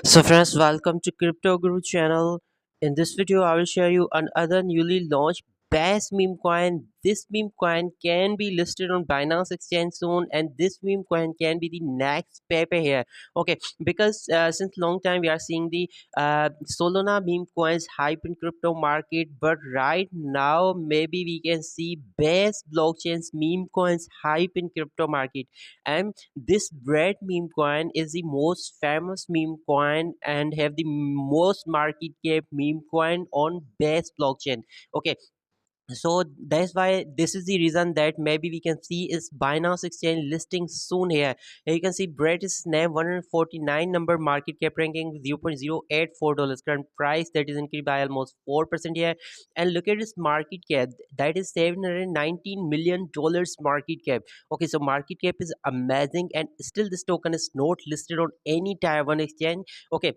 So friends, welcome to Crypto Guru channel. In this video, I will show you another newly launched best meme coin. This meme coin can be listed on Binance Exchange soon, and this meme coin can be the next Pepe here. Okay, because since long time we are seeing the Solana meme coins hype in crypto market, but right now maybe we can see best blockchains meme coins hype in crypto market. And this bread meme coin is the most famous meme coin and have the most market cap meme coin on base blockchain. Okay, so that's why this is the reason that maybe we can see is Binance Exchange listing soon here. Here you can see Bread is name 149 number market cap ranking $0.084 current price that is increased by almost 4% here. And look at this market cap, that is $719 million market cap. Okay, so market cap is amazing, and still this token is not listed on any Taiwan exchange. Okay,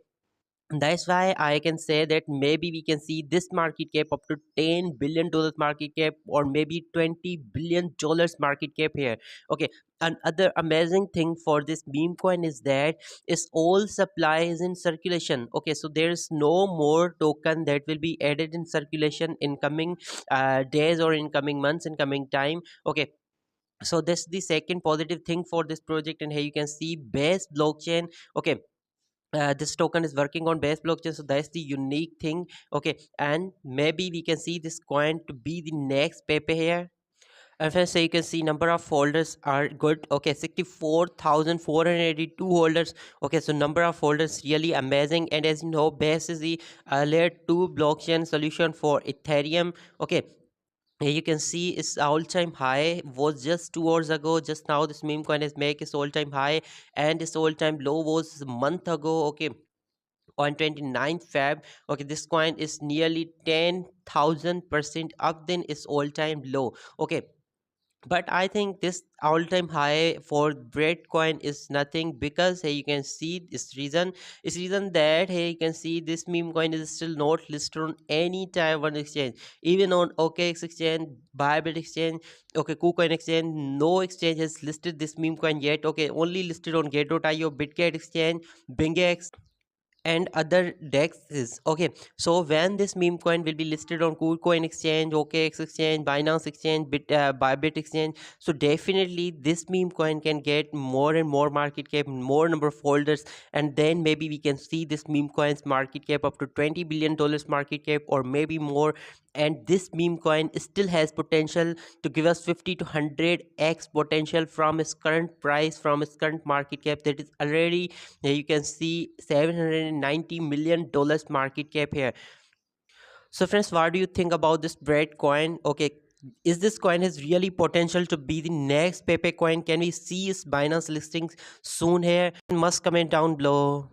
that's why I can say that maybe we can see this market cap up to $10 billion market cap, or maybe $20 billion market cap here. Okay, another amazing thing for this meme coin is that is all supply is in circulation. Okay, so there is no more token that will be added in circulation in coming days or in coming months, in coming time. Okay, so that's the second positive thing for this project. And here you can see base blockchain. Okay, this token is working on base blockchain, so that's the unique thing. Okay, and maybe we can see this coin to be the next Pepe here. And first, so you can see number of holders are good. Okay, 64,482 holders. Okay, so number of holders really amazing. And as you know, base is the layer 2 blockchain solution for Ethereum. Okay, here you can see its all-time high was just 2 hours ago. Just now this meme coin has make its all-time high, and its all-time low was a month ago. Okay, on 29th Feb. Okay, this coin is nearly 10,000% up than its all-time low. Okay, but I think this all-time high for bread coin is nothing, because here you can see this reason. It's reason that here you can see this meme coin is still not listed on any Taiwan exchange, even on OKX exchange, Bybit exchange. Okay, KuCoin exchange, no exchange has listed this meme coin yet. Okay, only listed on Gate.io, Bitget exchange, BingX, and other dexes. Okay, so when this meme coin will be listed on KuCoin exchange, OKX exchange, Binance exchange, Bybit exchange, so definitely this meme coin can get more and more market cap, more number of holders, and then maybe we can see this meme coin's market cap up to $20 billion market cap, or maybe more. And this meme coin still has potential to give us 50 to 100x potential from its current price, from its current market cap that is already, you can see, $790 million market cap here. So friends, what do you think about this bread coin? Okay, is this coin has really potential to be the next Pepe coin? Can we see its Binance listings soon here? Must comment down below.